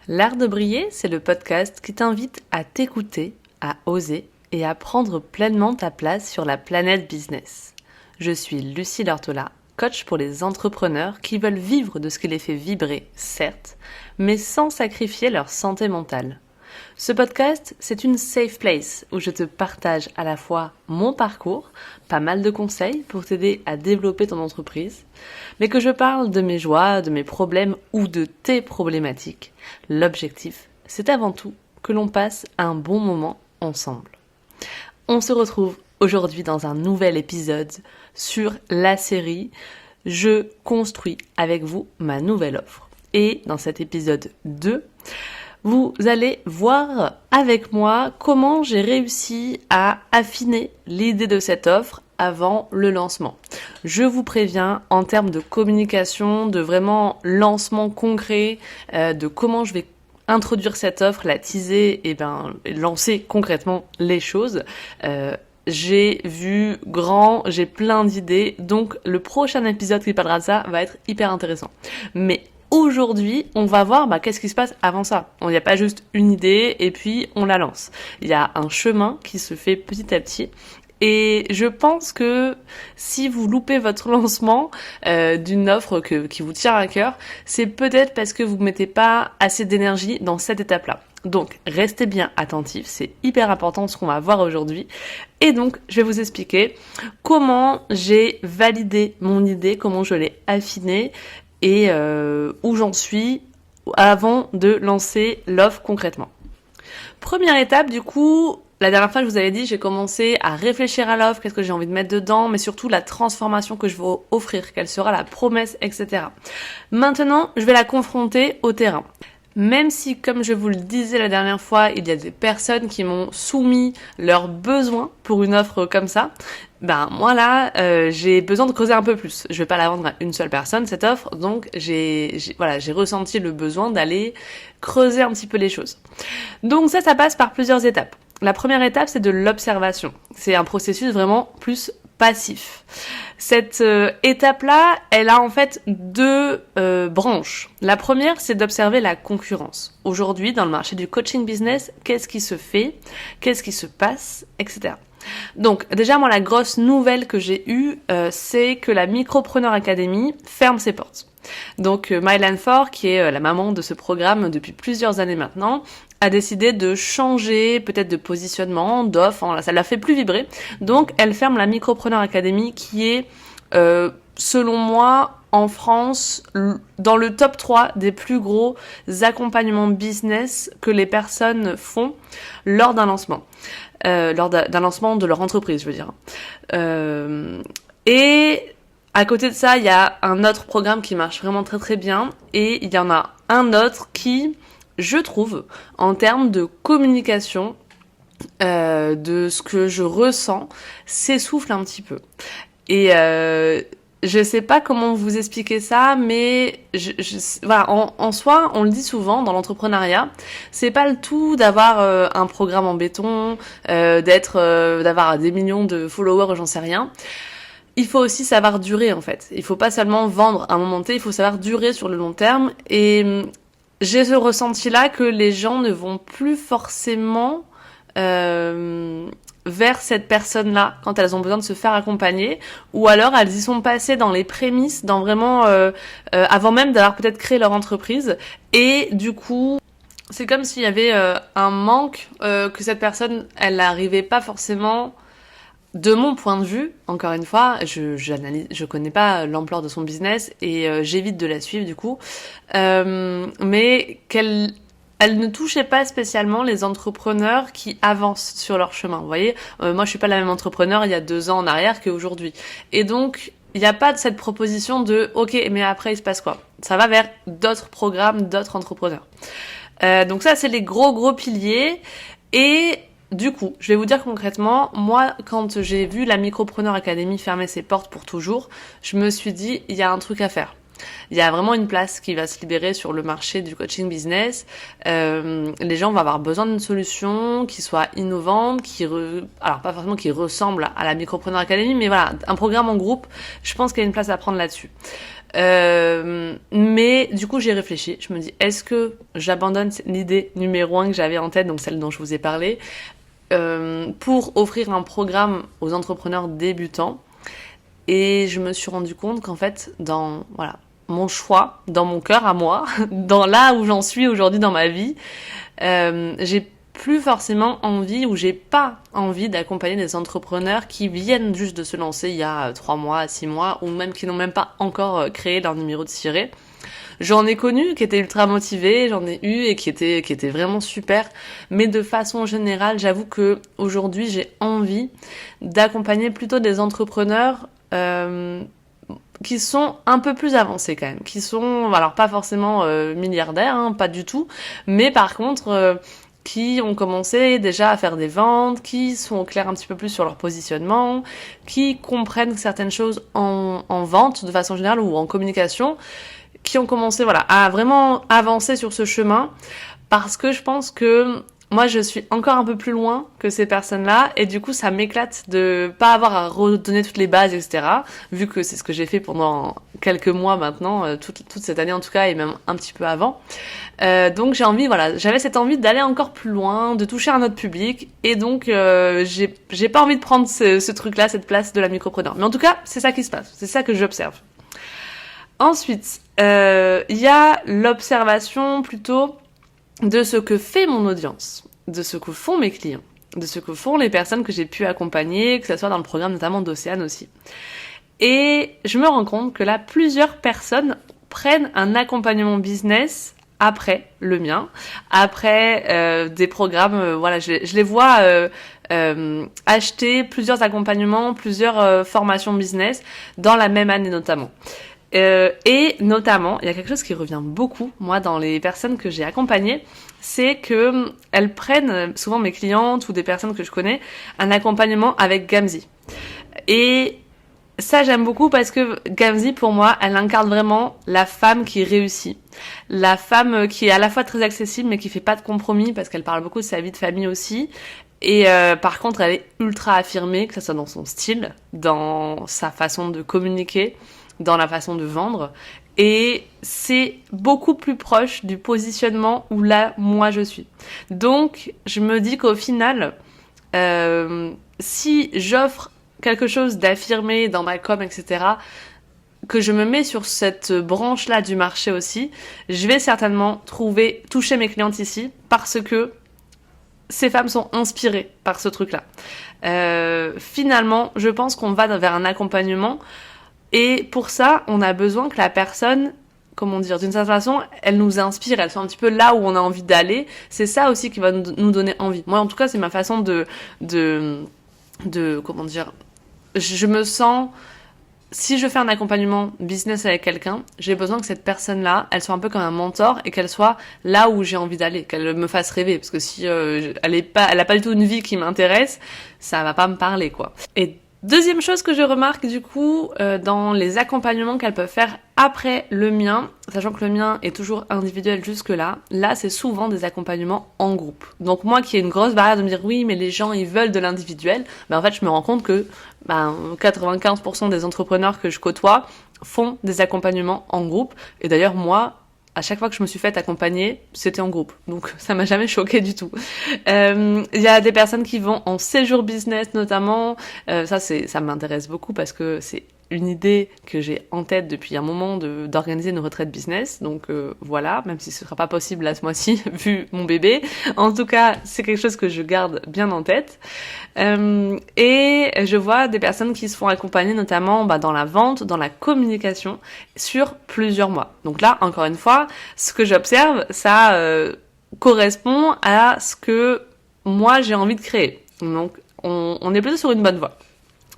L'art de briller, c'est le podcast qui t'invite à t'écouter, à oser et à prendre pleinement ta place sur la planète business. Je suis Lucie Lortola, coach pour les entrepreneurs qui veulent vivre de ce qui les fait vibrer, certes, mais sans sacrifier leur santé mentale. Ce podcast, c'est une safe place où je te partage à la fois mon parcours, pas mal de conseils pour t'aider à développer ton entreprise, mais que je parle de mes joies, de mes problèmes ou de tes problématiques. L'objectif, c'est avant tout que l'on passe un bon moment ensemble. On se retrouve aujourd'hui dans un nouvel épisode sur la série « Je construis avec vous ma nouvelle offre ». Et dans cet épisode 2, vous allez voir avec moi comment j'ai réussi à affiner l'idée de cette offre avant le lancement. Je vous préviens, en termes de communication, de vraiment lancement concret, de comment je vais introduire cette offre, la teaser et lancer concrètement les choses. J'ai vu grand, j'ai plein d'idées, donc le prochain épisode qui parlera de ça va être hyper intéressant. Mais aujourd'hui, on va voir qu'est-ce qui se passe avant ça. Il n'y a pas juste une idée et puis on la lance. Il y a un chemin qui se fait petit à petit. Et je pense que si vous loupez votre lancement d'une offre qui vous tient à cœur, c'est peut-être parce que vous ne mettez pas assez d'énergie dans cette étape-là. Donc, restez bien attentifs, c'est hyper important ce qu'on va voir aujourd'hui. Et donc, je vais vous expliquer comment j'ai validé mon idée, comment je l'ai affinée et où j'en suis avant de lancer l'offre concrètement. Première étape, du coup, la dernière fois je vous avais dit, j'ai commencé à réfléchir à l'offre, qu'est-ce que j'ai envie de mettre dedans, mais surtout la transformation que je veux offrir, quelle sera la promesse, etc. Maintenant, je vais la confronter au terrain. Même si, comme je vous le disais la dernière fois, il y a des personnes qui m'ont soumis leurs besoins pour une offre comme ça, moi là, j'ai besoin de creuser un peu plus. Je vais pas la vendre à une seule personne, cette offre, donc j'ai ressenti le besoin d'aller creuser un petit peu les choses. Donc ça passe par plusieurs étapes. La première étape, c'est de l'observation. C'est un processus vraiment plus passif. Cette étape-là, elle a en fait deux branches. La première, c'est d'observer la concurrence. Aujourd'hui, dans le marché du coaching business, qu'est-ce qui se fait, qu'est-ce qui se passe, etc. Donc déjà, moi, la grosse nouvelle que j'ai eue, c'est que la Micropreneur Academy ferme ses portes. Donc Mylan Ford, qui est la maman de ce programme depuis plusieurs années maintenant, a décidé de changer peut-être de positionnement, d'offre, ça l'a fait plus vibrer. Donc elle ferme la Micropreneur Academy qui est, selon moi, en France, dans le top 3 des plus gros accompagnements business que les personnes font lors d'un lancement. Lors d'un lancement de leur entreprise, je veux dire. Et à côté de ça, il y a un autre programme qui marche vraiment très très bien et il y en a un autre qui, je trouve, en termes de communication, de ce que je ressens, s'essouffle un petit peu. Et je sais pas comment vous expliquer ça, mais en soi, on le dit souvent dans l'entrepreneuriat, c'est pas le tout d'avoir un programme en béton, d'avoir des millions de followers, j'en sais rien. Il faut aussi savoir durer en fait. Il faut pas seulement vendre à un moment T, il faut savoir durer sur le long terme. Et j'ai ce ressenti-là que les gens ne vont plus forcément vers cette personne-là quand elles ont besoin de se faire accompagner, ou alors elles y sont passées dans les prémices, dans vraiment avant même d'avoir peut-être créé leur entreprise. Et du coup, c'est comme s'il y avait un manque que cette personne, elle n'arrivait pas forcément. De mon point de vue, encore une fois, je connais pas l'ampleur de son business et j'évite de la suivre du coup, mais elle ne touchait pas spécialement les entrepreneurs qui avancent sur leur chemin. Vous voyez, moi je suis pas la même entrepreneur il y a 2 ans en arrière qu'aujourd'hui, et donc il n'y a pas de cette proposition de ok, mais après il se passe quoi? Ça va vers d'autres programmes, d'autres entrepreneurs. Donc ça c'est les gros piliers. Et du coup, je vais vous dire concrètement, moi, quand j'ai vu la Micropreneur Academy fermer ses portes pour toujours, je me suis dit, il y a un truc à faire. Il y a vraiment une place qui va se libérer sur le marché du coaching business. Les gens vont avoir besoin d'une solution qui soit innovante, alors pas forcément qui ressemble à la Micropreneur Academy, mais voilà, un programme en groupe, je pense qu'il y a une place à prendre là-dessus. Mais du coup, j'ai réfléchi. Je me dis, est-ce que j'abandonne l'idée numéro 1 que j'avais en tête, donc celle dont je vous ai parlé, pour offrir un programme aux entrepreneurs débutants. Et je me suis rendu compte qu'en fait, dans mon choix, dans mon cœur à moi, dans là où j'en suis aujourd'hui dans ma vie, j'ai plus forcément envie ou j'ai pas envie d'accompagner des entrepreneurs qui viennent juste de se lancer il y a 3 mois, 6 mois, ou même qui n'ont même pas encore créé leur numéro de siret. J'en ai connu qui étaient ultra motivés, j'en ai eu et qui étaient vraiment super. Mais de façon générale, j'avoue que aujourd'hui, j'ai envie d'accompagner plutôt des entrepreneurs qui sont un peu plus avancés quand même, qui sont alors pas forcément milliardaires, hein, pas du tout, mais par contre qui ont commencé déjà à faire des ventes, qui sont au clair un petit peu plus sur leur positionnement, qui comprennent certaines choses en vente de façon générale ou en communication, qui ont commencé à vraiment avancer sur ce chemin, parce que je pense que moi je suis encore un peu plus loin que ces personnes-là, et du coup ça m'éclate de pas avoir à redonner toutes les bases, etc. Vu que c'est ce que j'ai fait pendant quelques mois maintenant, toute cette année en tout cas, et même un petit peu avant. Donc j'avais cette envie d'aller encore plus loin, de toucher un autre public, et donc j'ai pas envie de prendre ce truc-là, cette place de la micropreneur. Mais en tout cas, c'est ça qui se passe, c'est ça que j'observe. Ensuite, il y a l'observation plutôt de ce que fait mon audience, de ce que font mes clients, de ce que font les personnes que j'ai pu accompagner, que ce soit dans le programme notamment d'Océane aussi. Et je me rends compte que là, plusieurs personnes prennent un accompagnement business après le mien, après des programmes, je les vois acheter plusieurs accompagnements, plusieurs formations business dans la même année notamment. Et notamment, il y a quelque chose qui revient beaucoup, moi, dans les personnes que j'ai accompagnées, c'est que elles prennent, souvent mes clientes ou des personnes que je connais, un accompagnement avec Gamzy. Et ça, j'aime beaucoup parce que Gamzy, pour moi, elle incarne vraiment la femme qui réussit. La femme qui est à la fois très accessible, mais qui fait pas de compromis parce qu'elle parle beaucoup de sa vie de famille aussi. Et par contre, elle est ultra affirmée, que ce soit dans son style, dans sa façon de communiquer, dans la façon de vendre, et c'est beaucoup plus proche du positionnement où là, moi, je suis. Donc, je me dis qu'au final, si j'offre quelque chose d'affirmé dans ma com, etc., que je me mets sur cette branche-là du marché aussi, je vais certainement toucher mes clientes ici, parce que ces femmes sont inspirées par ce truc-là. Finalement, je pense qu'on va vers un accompagnement. Et pour ça, on a besoin que la personne, d'une certaine façon, elle nous inspire, elle soit un petit peu là où on a envie d'aller. C'est ça aussi qui va nous donner envie. Moi, en tout cas, c'est ma façon je me sens, si je fais un accompagnement business avec quelqu'un, j'ai besoin que cette personne-là, elle soit un peu comme un mentor et qu'elle soit là où j'ai envie d'aller, qu'elle me fasse rêver. Parce que si elle a pas du tout une vie qui m'intéresse, ça va pas me parler, quoi. Et deuxième chose que je remarque du coup dans les accompagnements qu'elles peuvent faire après le mien, sachant que le mien est toujours individuel jusque-là, là c'est souvent des accompagnements en groupe. Donc moi qui ai une grosse barrière de me dire oui mais les gens ils veulent de l'individuel, en fait je me rends compte que 95% des entrepreneurs que je côtoie font des accompagnements en groupe. Et d'ailleurs moi, à chaque fois que je me suis fait accompagner, c'était en groupe. Donc ça m'a jamais choqué du tout. Il y a des personnes qui vont en séjour business notamment. Ça m'intéresse beaucoup parce que c'est une idée que j'ai en tête depuis un moment d'organiser une retraite business. Donc voilà, même si ce sera pas possible là ce mois-ci vu mon bébé. En tout cas, c'est quelque chose que je garde bien en tête. Et je vois des personnes qui se font accompagner notamment dans la vente, dans la communication sur plusieurs mois. Donc là, encore une fois, ce que j'observe, ça correspond à ce que moi j'ai envie de créer. Donc on est plutôt sur une bonne voie.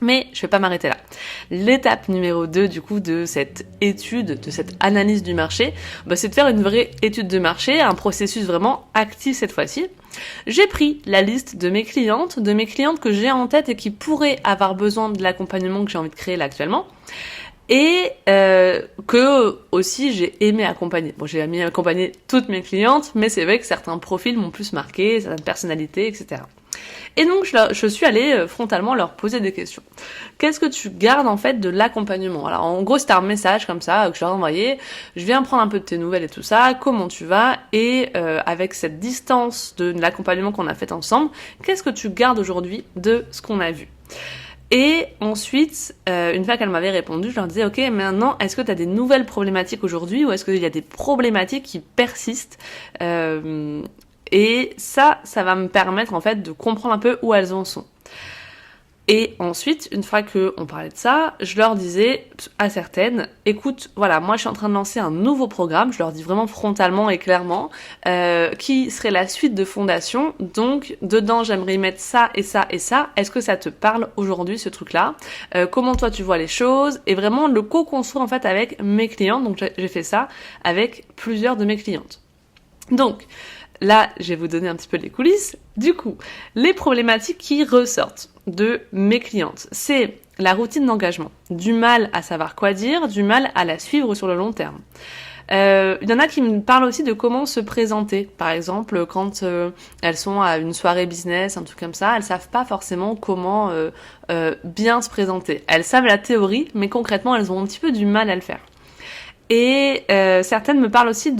Mais je vais pas m'arrêter là. L'étape numéro 2 du coup de cette étude, de cette analyse du marché, c'est de faire une vraie étude de marché, un processus vraiment actif cette fois-ci. J'ai pris la liste de mes clientes que j'ai en tête et qui pourraient avoir besoin de l'accompagnement que j'ai envie de créer là actuellement. Et que aussi j'ai aimé accompagner. Bon, j'ai aimé accompagner toutes mes clientes, mais c'est vrai que certains profils m'ont plus marqué, certaines personnalités, etc. Et donc, je suis allée frontalement leur poser des questions. Qu'est-ce que tu gardes, en fait, de l'accompagnement? Alors, en gros, c'était un message comme ça que je leur envoyais. Je viens prendre un peu de tes nouvelles et tout ça. Comment tu vas? Et avec cette distance de l'accompagnement qu'on a fait ensemble, qu'est-ce que tu gardes aujourd'hui de ce qu'on a vu? Et ensuite, une fois qu'elle m'avait répondu, je leur disais, ok, maintenant, est-ce que tu as des nouvelles problématiques aujourd'hui ou est-ce qu'il y a des problématiques qui persistent et ça va me permettre en fait de comprendre un peu où elles en sont. Et ensuite, une fois qu'on parlait de ça, je leur disais à certaines, écoute, voilà, moi je suis en train de lancer un nouveau programme, je leur dis vraiment frontalement et clairement, qui serait la suite de Fondation, donc dedans j'aimerais y mettre ça et ça et ça, est-ce que ça te parle aujourd'hui ce truc-là? Comment toi tu vois les choses? Et vraiment le co-construire en fait avec mes clientes, donc j'ai fait ça avec plusieurs de mes clientes. Donc, là, je vais vous donner un petit peu les coulisses. Du coup, les problématiques qui ressortent de mes clientes, c'est la routine d'engagement, du mal à savoir quoi dire, du mal à la suivre sur le long terme. Il y en a qui me parlent aussi de comment se présenter. Par exemple, quand elles sont à une soirée business, un truc comme ça, elles savent pas forcément comment bien se présenter. Elles savent la théorie, mais concrètement, elles ont un petit peu du mal à le faire. Et certaines me parlent aussi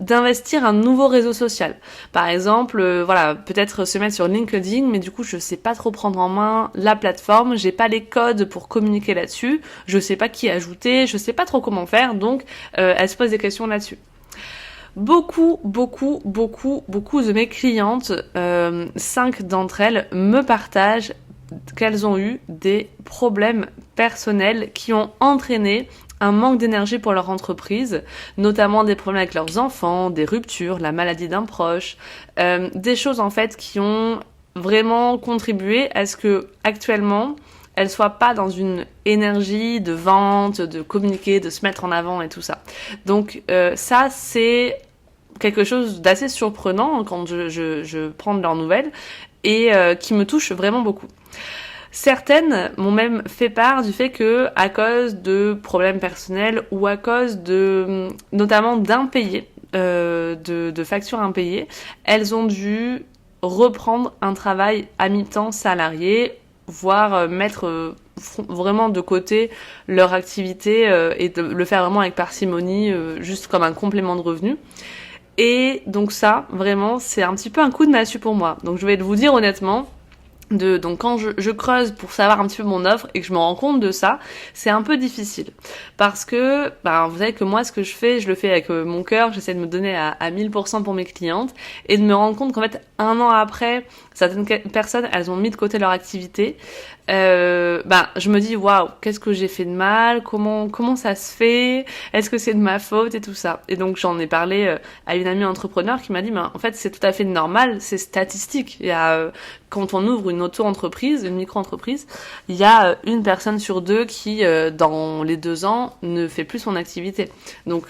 d'investir un nouveau réseau social. Par exemple, voilà, peut-être se mettre sur LinkedIn, mais du coup, je sais pas trop prendre en main la plateforme, j'ai pas les codes pour communiquer là-dessus, je sais pas qui ajouter, je sais pas trop comment faire, donc elles se posent des questions là-dessus. Beaucoup de mes clientes, 5 d'entre elles, me partagent qu'elles ont eu des problèmes personnels qui ont entraîné un manque d'énergie pour leur entreprise, notamment des problèmes avec leurs enfants, des ruptures, la maladie d'un proche, des choses en fait qui ont vraiment contribué à ce que actuellement elles soient pas dans une énergie de vente, de communiquer, de se mettre en avant et tout ça. Donc ça c'est quelque chose d'assez surprenant quand je prends de leurs nouvelles et qui me touche vraiment beaucoup. Certaines m'ont même fait part du fait que, à cause de problèmes personnels ou à cause de, notamment d'impayés, de factures impayées, elles ont dû reprendre un travail à mi-temps salarié, voire mettre vraiment de côté leur activité et de le faire vraiment avec parcimonie, juste comme un complément de revenu. Et donc ça, vraiment, c'est un petit peu un coup de massue pour moi. Donc je vais vous dire honnêtement, donc quand je creuse pour savoir un petit peu mon offre et que je me rends compte de ça, c'est un peu difficile. Parce que, vous savez que moi, ce que je le fais avec mon cœur, j'essaie de me donner à 1000% pour mes clientes et de me rendre compte qu'en fait, 1 an après, certaines personnes, elles ont mis de côté leur activité. Je me dis, waouh, qu'est-ce que j'ai fait de mal? Comment ça se fait? Est-ce que c'est de ma faute et tout ça? Et donc, j'en ai parlé à une amie entrepreneur qui m'a dit, en fait, c'est tout à fait normal, c'est statistique. Il y a, quand on ouvre une auto-entreprise, une micro-entreprise, il y a une personne sur 2 qui, dans les 2 ans, ne fait plus son activité. Donc,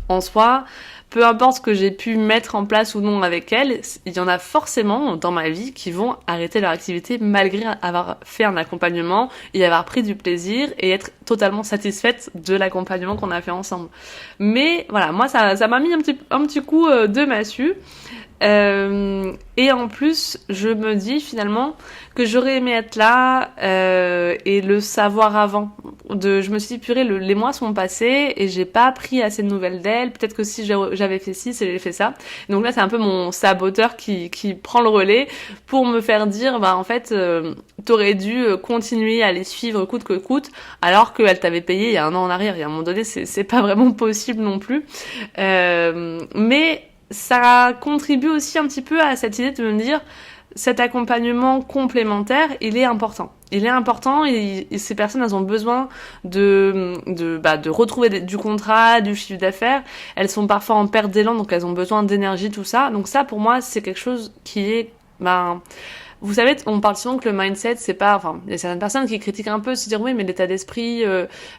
en soi, peu importe ce que j'ai pu mettre en place ou non avec elle, il y en a forcément dans ma vie qui vont arrêter leur activité malgré avoir fait un accompagnement et avoir pris du plaisir et être totalement satisfaite de l'accompagnement qu'on a fait ensemble. Mais voilà, moi ça m'a mis un petit coup de massue. Et en plus, je me dis finalement que j'aurais aimé être là et le savoir avant. Je me suis dit, purée, les mois sont passés et j'ai pas appris assez de nouvelles d'elle. Peut-être que si j'avais fait ci, si j'avais fait ça. Donc là, c'est un peu mon saboteur qui prend le relais pour me faire dire, en fait, t'aurais dû continuer à les suivre coûte que coûte, alors qu'elle t'avait payé il y a 1 an en arrière. Et à un moment donné, c'est pas vraiment possible non plus. Mais ça contribue aussi un petit peu à cette idée de me dire cet accompagnement complémentaire, il est important. Il est important et ces personnes, elles ont besoin de retrouver du contrat, du chiffre d'affaires. Elles sont parfois en perte d'élan, donc elles ont besoin d'énergie, tout ça. Donc ça, pour moi, c'est quelque chose qui est, vous savez, on parle souvent que le mindset, c'est pas, il y a certaines personnes qui critiquent un peu, se dire oui, mais l'état d'esprit,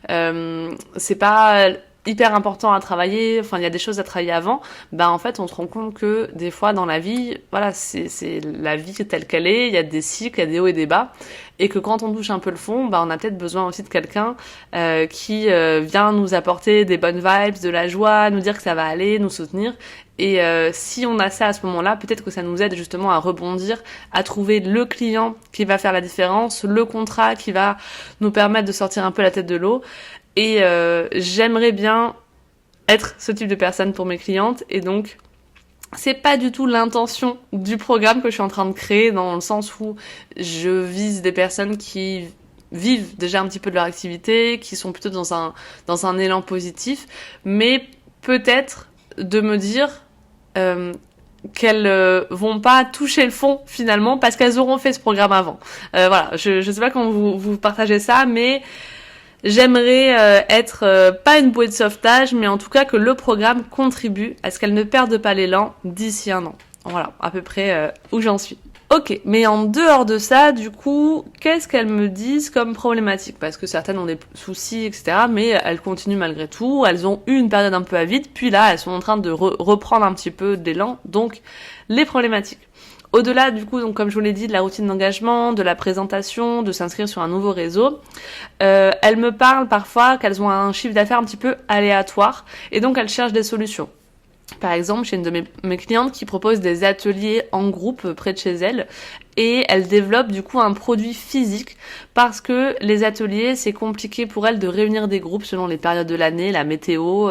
c'est pas hyper important à travailler, il y a des choses à travailler avant. En fait, on se rend compte que des fois dans la vie, voilà, c'est la vie telle qu'elle est, il y a des cycles, il y a des hauts et des bas, et que quand on touche un peu le fond, on a peut-être besoin aussi de quelqu'un qui vient nous apporter des bonnes vibes, de la joie, nous dire que ça va aller, nous soutenir, Et si on a ça à ce moment-là, peut-être que ça nous aide justement à rebondir, à trouver le client qui va faire la différence, le contrat qui va nous permettre de sortir un peu la tête de l'eau. Et j'aimerais bien être ce type de personne pour mes clientes. Et donc, c'est pas du tout l'intention du programme que je suis en train de créer, dans le sens où je vise des personnes qui vivent déjà un petit peu de leur activité, qui sont plutôt dans un élan positif, mais peut-être de me dire qu'elles vont pas toucher le fond finalement parce qu'elles auront fait ce programme avant. Voilà, je sais pas comment vous partagez ça, mais j'aimerais être pas une bouée de sauvetage, mais en tout cas que le programme contribue à ce qu'elles ne perdent pas l'élan d'ici 1 an. Voilà, à peu près où j'en suis. Ok, mais en dehors de ça, du coup, qu'est-ce qu'elles me disent comme problématique? Parce que certaines ont des soucis, etc., mais elles continuent malgré tout. Elles ont eu une période un peu à vide, puis là, elles sont en train de reprendre un petit peu d'élan. Donc, les problématiques. Au-delà, du coup, donc comme je vous l'ai dit, de la routine d'engagement, de la présentation, de s'inscrire sur un nouveau réseau, elles me parlent parfois qu'elles ont un chiffre d'affaires un petit peu aléatoire, et donc elles cherchent des solutions. Par exemple, j'ai une de mes clientes qui propose des ateliers en groupe près de chez elle et elle développe du coup un produit physique parce que les ateliers, c'est compliqué pour elle de réunir des groupes selon les périodes de l'année, la météo,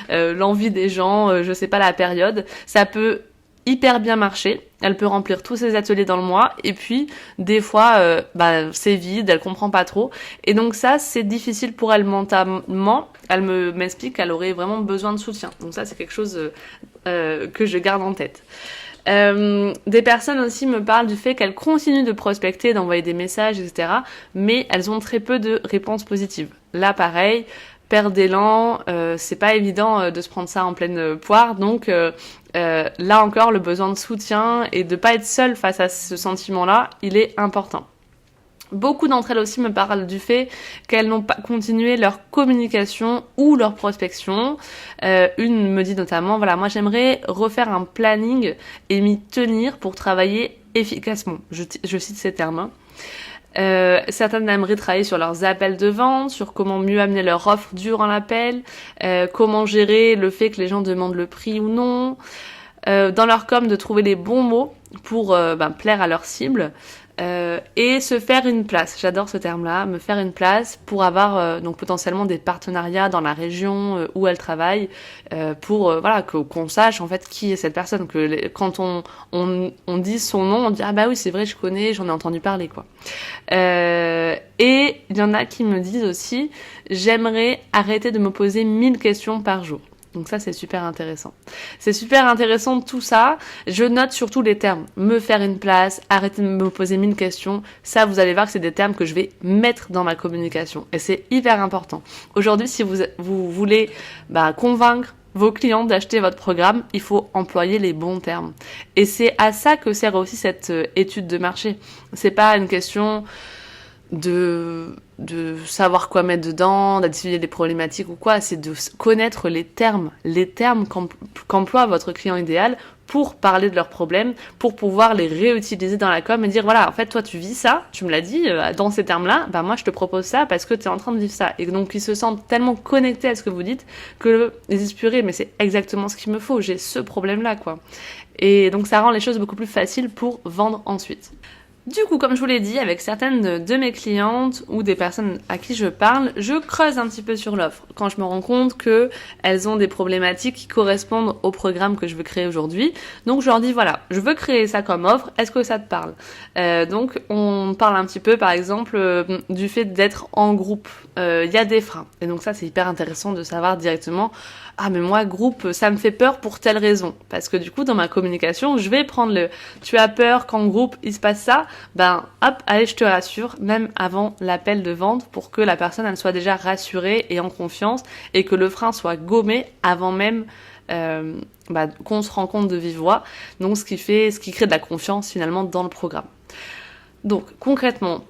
l'envie des gens, je sais pas la période. Ça peut hyper bien marcher. Elle peut remplir tous ses ateliers dans le mois et puis des fois c'est vide, elle comprend pas trop et donc ça c'est difficile pour elle mentalement. Elle m'explique qu'elle aurait vraiment besoin de soutien. Donc ça c'est quelque chose que je garde en tête. Des personnes aussi me parlent du fait qu'elles continuent de prospecter, d'envoyer des messages, etc. Mais elles ont très peu de réponses positives. Là pareil, perte d'élan, c'est pas évident de se prendre ça en pleine poire, donc là encore le besoin de soutien et de pas être seule face à ce sentiment-là, il est important. Beaucoup d'entre elles aussi me parlent du fait qu'elles n'ont pas continué leur communication ou leur prospection. Une me dit notamment, voilà, moi j'aimerais refaire un planning et m'y tenir pour travailler efficacement. Je cite ces termes. Certaines aimeraient travailler sur leurs appels de vente, sur comment mieux amener leur offre durant l'appel, comment gérer le fait que les gens demandent le prix ou non, dans leur com de trouver les bons mots pour plaire à leur cible, et se faire une place. J'adore ce terme-là, me faire une place pour avoir donc potentiellement des partenariats dans la région où elle travaille, pour voilà qu'on sache en fait qui est cette personne, que quand on dit son nom, on dit ah bah oui c'est vrai je connais, j'en ai entendu parler quoi. Et il y en a qui me disent aussi j'aimerais arrêter de me poser 1000 questions par jour. Donc ça, c'est super intéressant. C'est super intéressant tout ça. Je note surtout les termes. Me faire une place, arrêter de me poser 1000 questions. Ça, vous allez voir que c'est des termes que je vais mettre dans ma communication. Et c'est hyper important. Aujourd'hui, si vous voulez convaincre vos clients d'acheter votre programme, il faut employer les bons termes. Et c'est à ça que sert aussi cette étude de marché. C'est pas une question de savoir quoi mettre dedans, d'étudier les problématiques ou quoi, c'est de connaître les termes qu'emploie votre client idéal pour parler de leurs problèmes, pour pouvoir les réutiliser dans la com et dire voilà, en fait toi tu vis ça, tu me l'as dit, dans ces termes-là, moi je te propose ça parce que tu es en train de vivre ça. Et donc ils se sentent tellement connectés à ce que vous dites que ils disent purée, mais c'est exactement ce qu'il me faut, j'ai ce problème-là quoi. Et donc ça rend les choses beaucoup plus faciles pour vendre ensuite. Du coup, comme je vous l'ai dit, avec certaines de mes clientes ou des personnes à qui je parle, je creuse un petit peu sur l'offre. Quand je me rends compte que elles ont des problématiques qui correspondent au programme que je veux créer aujourd'hui, donc je leur dis voilà, je veux créer ça comme offre, est-ce que ça te parle? Donc on parle un petit peu par exemple du fait d'être en groupe. Il y a des freins. Et donc ça c'est hyper intéressant de savoir directement ah mais moi groupe ça me fait peur pour telle raison, parce que du coup dans ma communication je vais prendre tu as peur qu'en groupe il se passe ça, hop allez je te rassure même avant l'appel de vente pour que la personne elle soit déjà rassurée et en confiance et que le frein soit gommé avant même qu'on se rencontre de vive voix, donc ce qui crée de la confiance finalement dans le programme. Donc concrètement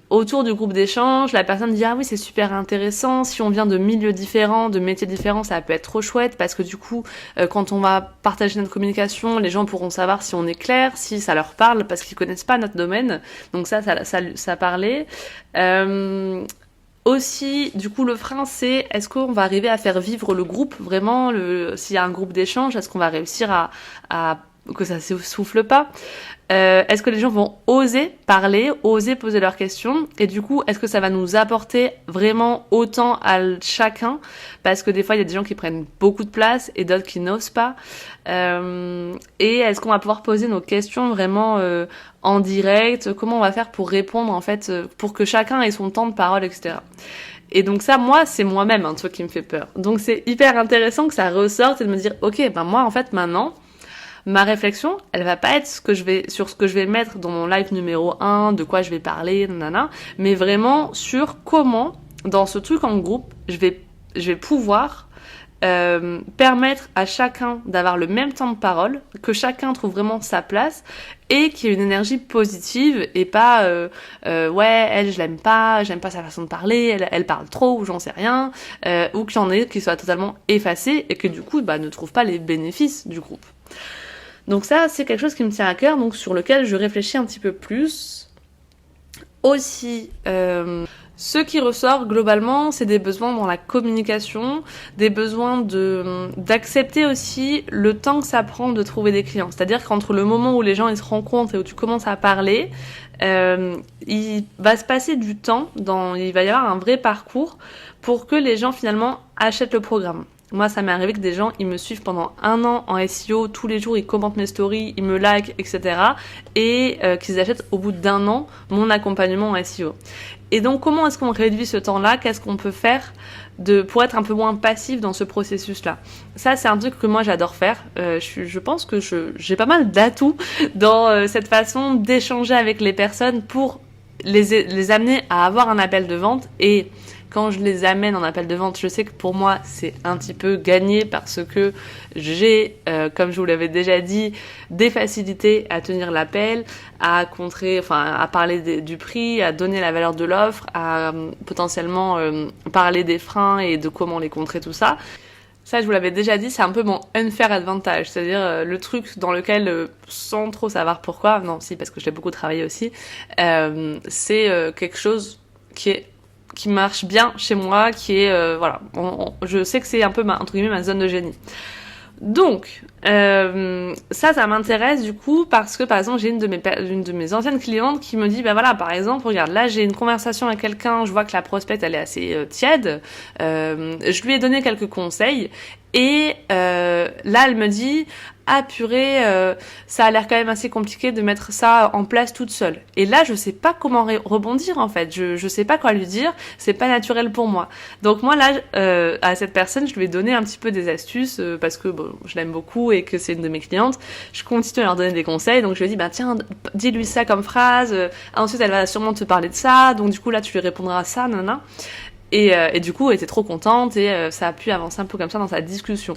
autour du groupe d'échange, la personne dit ah oui c'est super intéressant, si on vient de milieux différents, de métiers différents, ça peut être trop chouette parce que du coup quand on va partager notre communication, les gens pourront savoir si on est clair, si ça leur parle parce qu'ils connaissent pas notre domaine. Donc ça parlait. Aussi, du coup, le frein, c'est est-ce qu'on va arriver à faire vivre le groupe vraiment, s'il y a un groupe d'échange, est-ce qu'on va réussir à que ça s'essouffle pas? Est-ce que les gens vont oser parler, oser poser leurs questions? Et du coup, est-ce que ça va nous apporter vraiment autant à chacun? Parce que des fois, il y a des gens qui prennent beaucoup de place et d'autres qui n'osent pas. Et est-ce qu'on va pouvoir poser nos questions vraiment en direct? Comment on va faire pour répondre, en fait, pour que chacun ait son temps de parole, etc. Et donc ça, moi, c'est moi-même un truc qui me fait peur. Donc c'est hyper intéressant que ça ressorte et de me dire, ok, ben moi, en fait, maintenant, ma réflexion, elle va pas être sur ce que je vais mettre dans mon live numéro 1, de quoi je vais parler, nanana, mais vraiment sur comment, dans ce truc en groupe, je vais pouvoir permettre à chacun d'avoir le même temps de parole, que chacun trouve vraiment sa place et qu'il y ait une énergie positive et pas ouais, elle, j'aime pas sa façon de parler, elle parle trop ou j'en sais rien, ou qu'il y en ait qui soient totalement effacés et que du coup ne trouvent pas les bénéfices du groupe. Donc ça, c'est quelque chose qui me tient à cœur, donc sur lequel je réfléchis un petit peu plus. Aussi, ce qui ressort globalement, c'est des besoins dans la communication, des besoins d'accepter aussi le temps que ça prend de trouver des clients. C'est-à-dire qu'entre le moment où les gens ils se rencontrent et où tu commences à parler, il va se passer du temps, il va y avoir un vrai parcours pour que les gens finalement achètent le programme. Moi, ça m'est arrivé que des gens, ils me suivent pendant 1 an en SEO, tous les jours, ils commentent mes stories, ils me likent, etc. Et qu'ils achètent au bout d'1 an mon accompagnement en SEO. Et donc, comment est-ce qu'on réduit ce temps-là? Qu'est-ce qu'on peut faire pour être un peu moins passif dans ce processus-là? Ça, c'est un truc que moi, j'adore faire. Je pense que j'ai pas mal d'atouts dans cette façon d'échanger avec les personnes pour les amener à avoir un appel de vente. Et quand je les amène en appel de vente, je sais que pour moi, c'est un petit peu gagné parce que j'ai, comme je vous l'avais déjà dit, des facilités à tenir l'appel, à parler du prix, à donner la valeur de l'offre, à potentiellement parler des freins et de comment les contrer, tout ça. Ça, je vous l'avais déjà dit, c'est un peu mon unfair advantage, c'est-à-dire le truc dans lequel, sans trop savoir pourquoi, non, si, parce que je l'ai beaucoup travaillé aussi, c'est quelque chose qui marche bien chez moi, qui est je sais que c'est un peu entre guillemets ma zone de génie. Donc ça m'intéresse du coup parce que par exemple j'ai une de mes anciennes clientes qui me dit par exemple regarde là j'ai une conversation avec quelqu'un, je vois que la prospecte elle est assez tiède, je lui ai donné quelques conseils et là elle me dit ah purée, ça a l'air quand même assez compliqué de mettre ça en place toute seule. Et là, je sais pas comment rebondir en fait. Je sais pas quoi lui dire. C'est pas naturel pour moi. Donc moi là, à cette personne, je lui ai donné un petit peu des astuces parce que je l'aime beaucoup et que c'est une de mes clientes. Je continue à leur donner des conseils. Donc je lui ai dit tiens, dis-lui ça comme phrase. Ensuite, elle va sûrement te parler de ça. Donc du coup là, tu lui répondras ça, nanana. Et du coup, elle était trop contente et ça a pu avancer un peu comme ça dans sa discussion.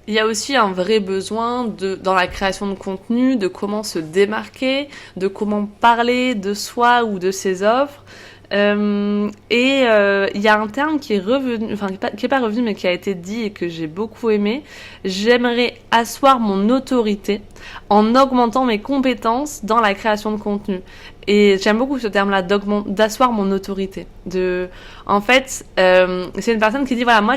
Il y a aussi un vrai besoin dans la création de contenu, de comment se démarquer, de comment parler de soi ou de ses offres. Il y a un terme qui est revenu, qui est pas revenu mais qui a été dit et que j'ai beaucoup aimé. J'aimerais asseoir mon autorité en augmentant mes compétences dans la création de contenu. Et j'aime beaucoup ce terme-là, d'asseoir mon autorité. En fait, c'est une personne qui dit moi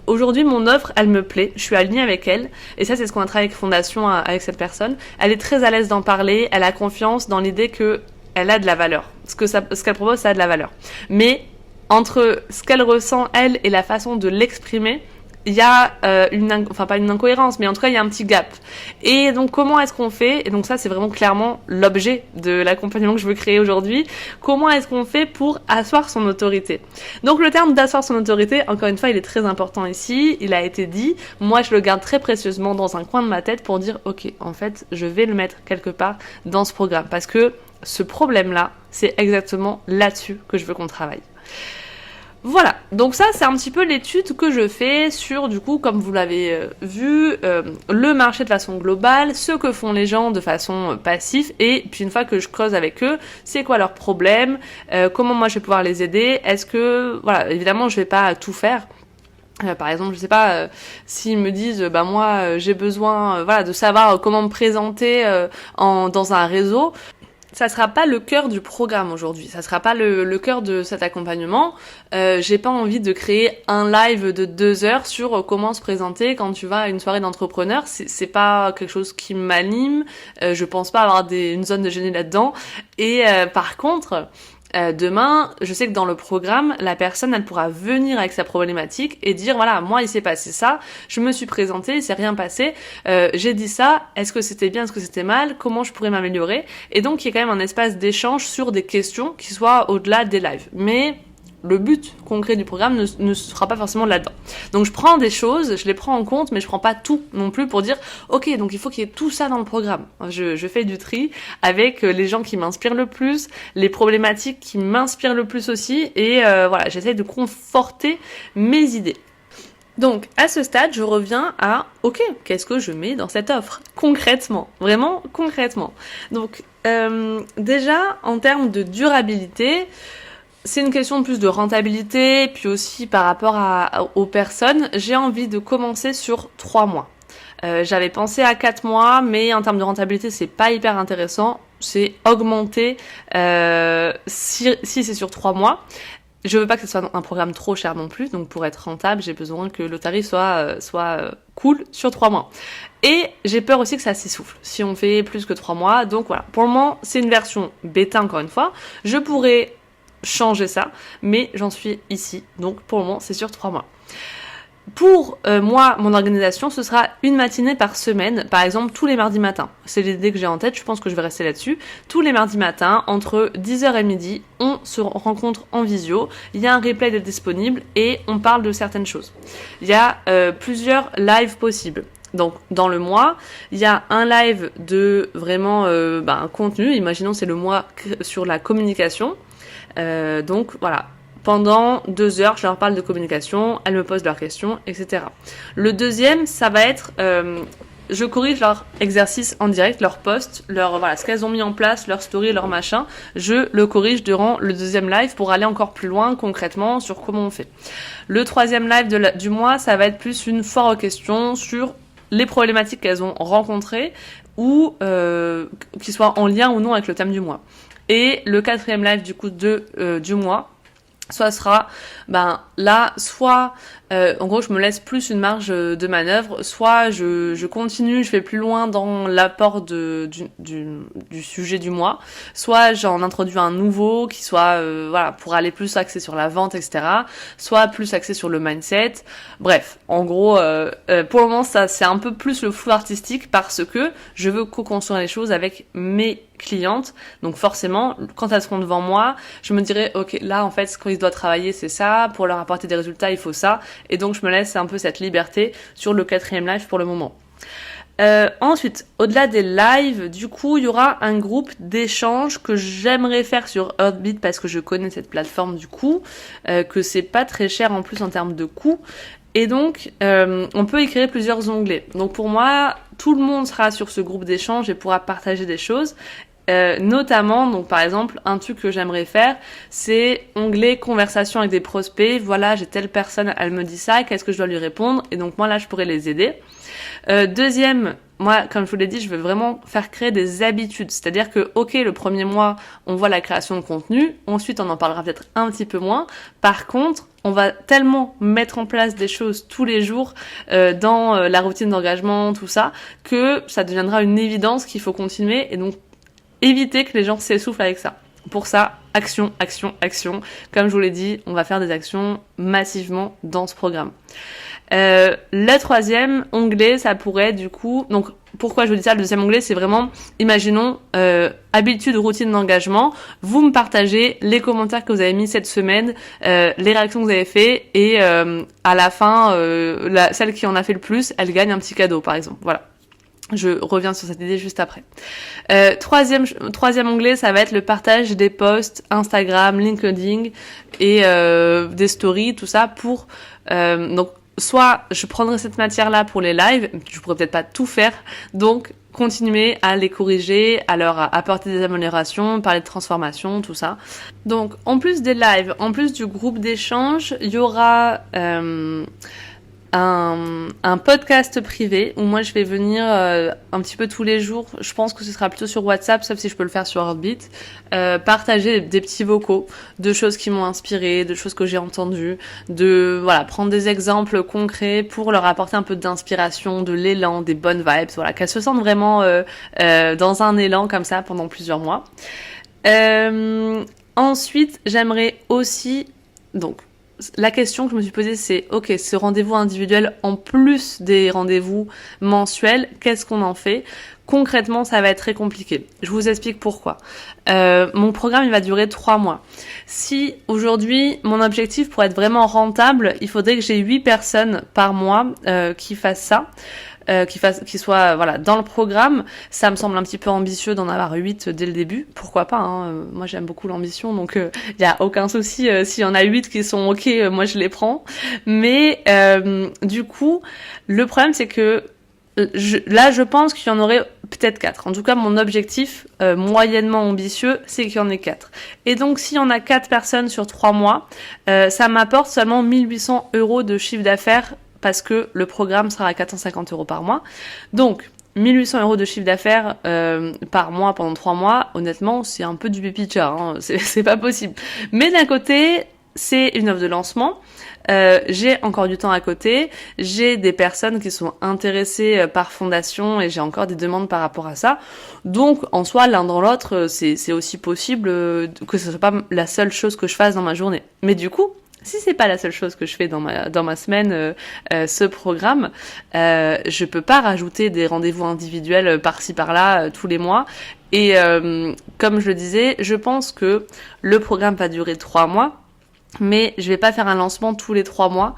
aujourd'hui, mon offre, elle me plaît, je suis alignée avec elle, et ça, c'est ce qu'on a travaillé avec Fondation, avec cette personne. Elle est très à l'aise d'en parler, elle a confiance dans l'idée que elle a de la valeur. Ce qu'elle propose, ça a de la valeur. Mais entre ce qu'elle ressent, elle, et la façon de l'exprimer, il y a pas une incohérence, mais en tout cas il y a un petit gap. Et donc comment est-ce qu'on fait? Et donc ça c'est vraiment clairement l'objet de l'accompagnement que je veux créer aujourd'hui. Comment est-ce qu'on fait pour asseoir son autorité? Donc le terme d'asseoir son autorité, encore une fois, il est très important ici. Il a été dit. Moi je le garde très précieusement dans un coin de ma tête pour dire ok, en fait je vais le mettre quelque part dans ce programme parce que ce problème-là, c'est exactement là-dessus que je veux qu'on travaille. Voilà, donc ça c'est un petit peu l'étude que je fais sur, du coup, comme vous l'avez vu, le marché de façon globale, ce que font les gens de façon passive, et puis une fois que je creuse avec eux, c'est quoi leurs problèmes, comment moi je vais pouvoir les aider, est-ce que, évidemment je vais pas tout faire. Par exemple, je sais pas, s'ils me disent moi j'ai besoin de savoir comment me présenter dans un réseau. ça sera pas le cœur du programme aujourd'hui, ça sera pas le cœur de cet accompagnement. J'ai pas envie de créer un live de 2 heures sur comment se présenter quand tu vas à une soirée d'entrepreneurs. C'est pas quelque chose qui m'anime. Je pense pas avoir une zone de génie là-dedans. Et par contre, demain, je sais que dans le programme, la personne, elle pourra venir avec sa problématique et dire, voilà, moi, il s'est passé ça, je me suis présentée, il s'est rien passé, j'ai dit ça, est-ce que c'était bien, est-ce que c'était mal, comment je pourrais m'améliorer? Et donc, il y a quand même un espace d'échange sur des questions qui soient au-delà des lives. Mais le but concret du programme ne sera pas forcément là-dedans. Donc je prends des choses, je les prends en compte, mais je prends pas tout non plus pour dire ok, donc il faut qu'il y ait tout ça dans le programme. Je fais du tri avec les gens qui m'inspirent le plus, les problématiques qui m'inspirent le plus aussi, et voilà, j'essaie de conforter mes idées. Donc, à ce stade, je reviens à, ok, qu'est-ce que je mets dans cette offre? Concrètement, vraiment concrètement. Donc, déjà, en termes de durabilité, c'est une question de plus de rentabilité, puis aussi par rapport aux personnes. J'ai envie de commencer sur 3 mois. J'avais pensé à 4 mois, mais en termes de rentabilité, c'est pas hyper intéressant. C'est augmenter si c'est sur 3 mois. Je veux pas que ce soit un programme trop cher non plus, donc pour être rentable, j'ai besoin que le tarif soit cool sur 3 mois. Et j'ai peur aussi que ça s'essouffle si on fait plus que 3 mois. Donc voilà, pour le moment, c'est une version bêta encore une fois. Je pourrais changer ça, mais j'en suis ici, donc pour le moment c'est sur 3 mois. Pour moi, mon organisation, ce sera une matinée par semaine, par exemple tous les mardis matins. C'est l'idée que j'ai en tête, je pense que je vais rester là-dessus. Tous les mardis matins, entre 10h et midi, on se rencontre en visio, il y a un replay de disponible et on parle de certaines choses. Il y a plusieurs lives possibles. Donc dans le mois, il y a un live de vraiment un contenu, imaginons c'est le mois sur la communication. Donc voilà, pendant 2 heures, je leur parle de communication, elles me posent leurs questions, etc. Le deuxième, ça va être, je corrige leur exercice en direct, leur post, ce qu'elles ont mis en place, leur story, leur machin. Je le corrige durant le deuxième live pour aller encore plus loin concrètement sur comment on fait. Le troisième live du mois, ça va être plus une foire aux questions sur les problématiques qu'elles ont rencontrées ou qui soient en lien ou non avec le thème du mois. Et le quatrième live du coup du mois, soit sera là, soit en gros je me laisse plus une marge de manœuvre, soit je continue, je vais plus loin dans l'apport du sujet du mois, soit j'en introduis un nouveau qui soit pour aller plus axé sur la vente, etc., soit plus axé sur le mindset. Bref, en gros pour le moment ça c'est un peu plus le flou artistique parce que je veux co-construire les choses avec mes clientes, donc forcément quand elles seront devant moi je me dirai ok, là en fait ce qu'on doit travailler c'est ça, pour leur apporter des résultats il faut ça, et donc je me laisse un peu cette liberté sur le quatrième live pour le moment. Ensuite, au-delà des lives, du coup, il y aura un groupe d'échange que j'aimerais faire sur Heartbeat parce que je connais cette plateforme du coup, que c'est pas très cher en plus en termes de coût. Et donc, on peut y créer plusieurs onglets. Donc pour moi, tout le monde sera sur ce groupe d'échange et pourra partager des choses. Notamment, donc par exemple, un truc que j'aimerais faire, c'est onglet conversation avec des prospects. Voilà, j'ai telle personne, elle me dit ça, qu'est-ce que je dois lui répondre? Et donc moi là, je pourrais les aider. Deuxième, moi, comme je vous l'ai dit, je veux vraiment faire créer des habitudes. C'est-à-dire que, ok, le premier mois, on voit la création de contenu. Ensuite, on en parlera peut-être un petit peu moins. Par contre, on va tellement mettre en place des choses tous les jours dans la routine d'engagement, tout ça, que ça deviendra une évidence qu'il faut continuer. Et donc, éviter que les gens s'essoufflent avec ça. Pour ça, action, action, action. Comme je vous l'ai dit, on va faire des actions massivement dans ce programme. Le troisième onglet, ça pourrait du coup... Donc, pourquoi je vous dis ça? Le deuxième onglet, c'est vraiment, imaginons, habitude, routine d'engagement. Vous me partagez les commentaires que vous avez mis cette semaine, les réactions que vous avez fait, et à la fin, celle qui en a fait le plus, elle gagne un petit cadeau, par exemple. Voilà. Je reviens sur cette idée juste après. Troisième onglet, ça va être le partage des posts Instagram, LinkedIn et des stories, tout ça pour... donc, soit je prendrai cette matière-là pour les lives, je pourrais peut-être pas tout faire, donc continuer à les corriger, à leur apporter des améliorations, parler de transformation, tout ça. Donc, en plus des lives, en plus du groupe d'échange, il y aura... un podcast privé où moi je vais venir un petit peu tous les jours. Je pense que ce sera plutôt sur WhatsApp, sauf si je peux le faire sur Heartbeat. Partager des petits vocaux de choses qui m'ont inspiré, de choses que j'ai entendues, de prendre des exemples concrets pour leur apporter un peu d'inspiration, de l'élan, des bonnes vibes, qu'elles se sentent vraiment dans un élan comme ça pendant plusieurs mois. Ensuite, j'aimerais aussi la question que je me suis posée, c'est ok, ce rendez-vous individuel en plus des rendez-vous mensuels, qu'est-ce qu'on en fait ? Concrètement, ça va être très compliqué. Je vous explique pourquoi. Mon programme, il va durer 3 mois. Si aujourd'hui, mon objectif pour être vraiment rentable, il faudrait que j'ai 8 personnes par mois qui fassent ça. Qui soit dans le programme, ça me semble un petit peu ambitieux d'en avoir 8 dès le début. Pourquoi pas, hein, moi j'aime beaucoup l'ambition, donc y a aucun souci s'il y en a 8 qui sont ok, moi je les prends. Mais du coup, le problème c'est que je pense qu'il y en aurait peut-être 4. En tout cas, mon objectif moyennement ambitieux, c'est qu'il y en ait 4. Et donc, s'il y en a 4 personnes sur 3 mois, ça m'apporte seulement 1800 € de chiffre d'affaires parce que le programme sera à 450 € par mois. Donc, 1800 € de chiffre d'affaires par mois pendant 3 mois, honnêtement, c'est un peu du pipi chat, hein, c'est pas possible. Mais d'un côté, c'est une offre de lancement. J'ai encore du temps à côté, j'ai des personnes qui sont intéressées par fondation et j'ai encore des demandes par rapport à ça. Donc, en soi, l'un dans l'autre, c'est aussi possible que ce soit pas la seule chose que je fasse dans ma journée. Mais du coup, si c'est pas la seule chose que je fais dans ma semaine, ce programme, je peux pas rajouter des rendez-vous individuels par-ci par-là tous les mois. Et comme je le disais, je pense que le programme va durer 3 mois. Mais je vais pas faire un lancement tous les 3 mois.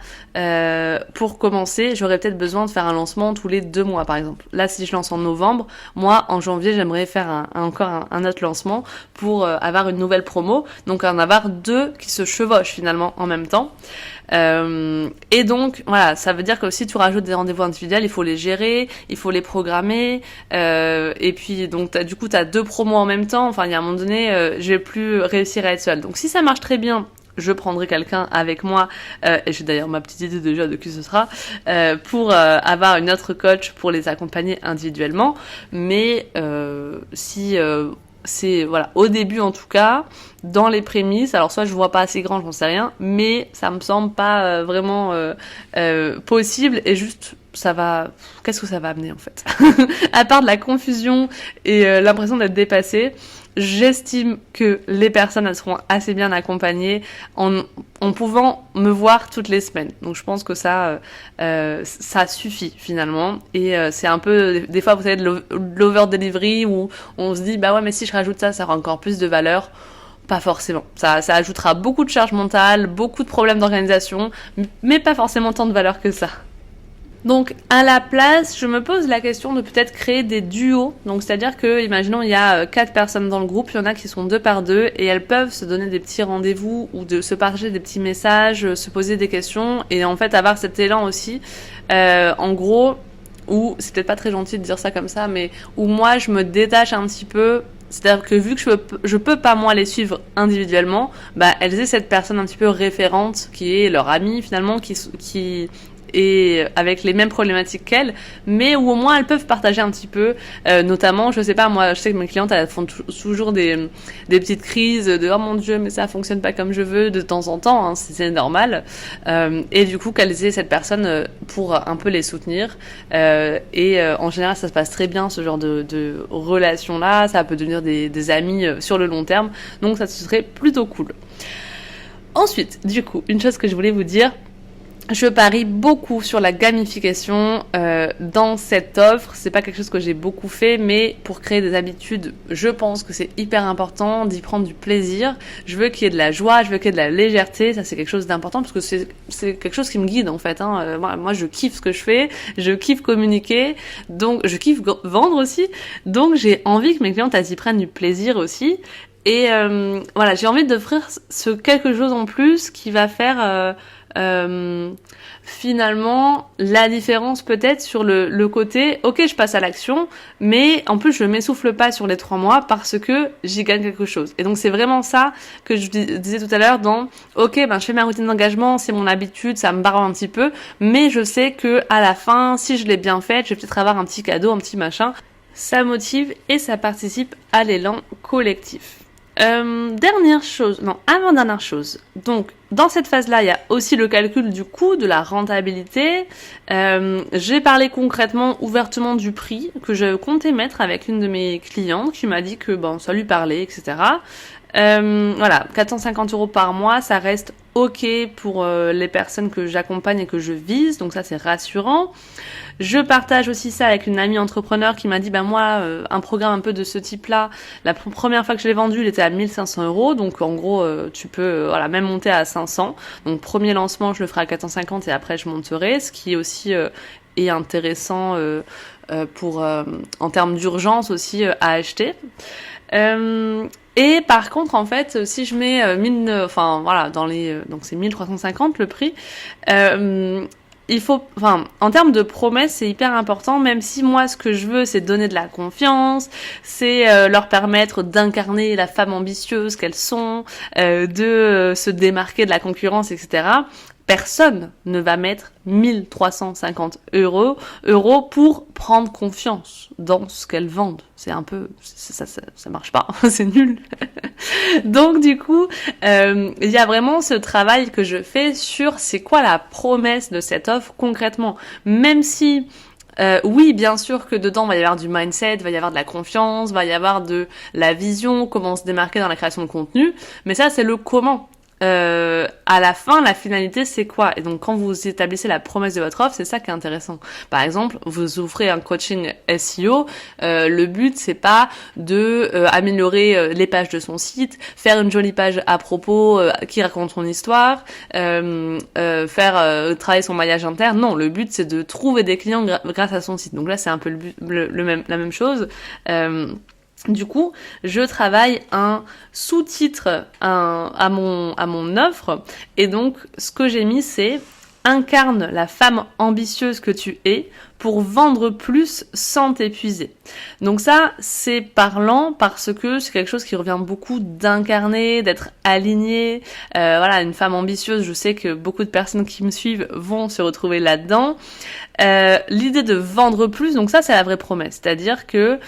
Pour commencer, j'aurais peut-être besoin de faire un lancement tous les 2 mois, par exemple. Là, si je lance en novembre, moi, en janvier, j'aimerais faire encore un autre lancement pour avoir une nouvelle promo. Donc, en avoir 2 qui se chevauchent finalement en même temps. Et donc, ça veut dire que si tu rajoutes des rendez-vous individuels, il faut les gérer, il faut les programmer. Et puis, donc, du coup, t'as 2 promos en même temps. Enfin, il y a un moment donné, je vais plus réussir à être seule. Donc, si ça marche très bien, je prendrai quelqu'un avec moi, et j'ai d'ailleurs ma petite idée déjà de qui ce sera, pour avoir une autre coach pour les accompagner individuellement. Mais si c'est au début en tout cas, dans les prémices, alors soit je vois pas assez grand, j'en sais rien, mais ça me semble pas vraiment possible et juste qu'est-ce que ça va amener en fait? À part de la confusion et l'impression d'être dépassée, j'estime que les personnes elles seront assez bien accompagnées en pouvant me voir toutes les semaines. Donc je pense que ça suffit finalement. Et c'est un peu des fois vous savez de l'over delivery où on se dit bah ouais mais si je rajoute ça aura encore plus de valeur. Pas forcément. Ça ajoutera beaucoup de charge mentale, beaucoup de problèmes d'organisation, mais pas forcément tant de valeur que ça. Donc, à la place, je me pose la question de peut-être créer des duos. Donc, c'est-à-dire que, imaginons, il y a 4 personnes dans le groupe, il y en a qui sont 2 par 2, et elles peuvent se donner des petits rendez-vous ou de se partager des petits messages, se poser des questions, et en fait avoir cet élan aussi. En gros, ou c'est peut-être pas très gentil de dire ça comme ça, mais où moi je me détache un petit peu. C'est-à-dire que vu que je peux pas moi les suivre individuellement, bah elles aient cette personne un petit peu référente qui est leur amie finalement, qui et avec les mêmes problématiques qu'elles, mais où au moins elles peuvent partager un petit peu, notamment, je sais pas, moi, je sais que mes clientes, elles font toujours des petites crises de « Oh mon Dieu, mais ça fonctionne pas comme je veux » de temps en temps, hein, c'est normal, et du coup, qu'elles aient cette personne pour un peu les soutenir, et en général, ça se passe très bien, ce genre de relation-là, ça peut devenir des amis sur le long terme, donc ça serait plutôt cool. Ensuite, du coup, une chose que je voulais vous dire, je parie beaucoup sur la gamification dans cette offre. C'est pas quelque chose que j'ai beaucoup fait, mais pour créer des habitudes, je pense que c'est hyper important d'y prendre du plaisir. Je veux qu'il y ait de la joie, je veux qu'il y ait de la légèreté. Ça, c'est quelque chose d'important parce que c'est quelque chose qui me guide en fait. Hein. Moi, je kiffe ce que je fais, je kiffe communiquer, donc je kiffe vendre aussi. Donc, j'ai envie que mes clientes elles y prennent du plaisir aussi. Et j'ai envie d'offrir ce quelque chose en plus qui va faire finalement, la différence peut-être sur le côté, ok, je passe à l'action, mais en plus, je m'essouffle pas sur les 3 mois parce que j'y gagne quelque chose. Et donc, c'est vraiment ça que je disais tout à l'heure dans, ok, je fais ma routine d'engagement, c'est mon habitude, ça me barre un petit peu, mais je sais que à la fin, si je l'ai bien faite, je vais peut-être avoir un petit cadeau, un petit machin. Ça motive et ça participe à l'élan collectif. Avant-dernière chose. Donc, dans cette phase-là, il y a aussi le calcul du coût, de la rentabilité. J'ai parlé concrètement, ouvertement du prix que je comptais mettre avec une de mes clientes qui m'a dit que ça lui parlait, etc. 450 € par mois, ça reste ok pour les personnes que j'accompagne et que je vise, donc ça c'est rassurant. Je partage aussi ça avec une amie entrepreneur qui m'a dit moi un programme un peu de ce type-là, la première fois que je l'ai vendu, il était à 1500 €, donc en gros tu peux même monter à 500. Donc premier lancement, je le ferai à 450 et après je monterai, ce qui est aussi est intéressant pour en termes d'urgence aussi à acheter. Et par contre, en fait, si je mets donc c'est 1350 le prix, en termes de promesses, c'est hyper important, même si moi, ce que je veux, c'est donner de la confiance, c'est leur permettre d'incarner la femme ambitieuse qu'elles sont, de se démarquer de la concurrence, etc. Personne ne va mettre 1350 € pour prendre confiance dans ce qu'elles vendent. C'est un peu, ça marche pas, c'est nul. Donc du coup, il y a vraiment ce travail que je fais sur c'est quoi la promesse de cette offre concrètement. Même si oui, bien sûr que dedans va y avoir du mindset, va y avoir de la confiance, va y avoir de la vision, comment se démarquer dans la création de contenu, mais ça c'est le comment. À la fin, la finalité, c'est quoi? Et donc, quand vous établissez la promesse de votre offre, c'est ça qui est intéressant. Par exemple, vous offrez un coaching SEO, le but, c'est pas de améliorer les pages de son site, faire une jolie page à propos qui raconte son histoire, faire travailler son maillage interne. Non, le but, c'est de trouver des clients grâce à son site. Donc là, c'est un peu la même chose. Du coup, je travaille un sous-titre à mon offre, et donc ce que j'ai mis, c'est incarne la femme ambitieuse que tu es pour vendre plus sans t'épuiser. Donc ça, c'est parlant parce que c'est quelque chose qui revient beaucoup d'incarner, d'être aligné. Une femme ambitieuse, je sais que beaucoup de personnes qui me suivent vont se retrouver là-dedans. L'idée de vendre plus, donc ça, c'est la vraie promesse. C'est-à-dire que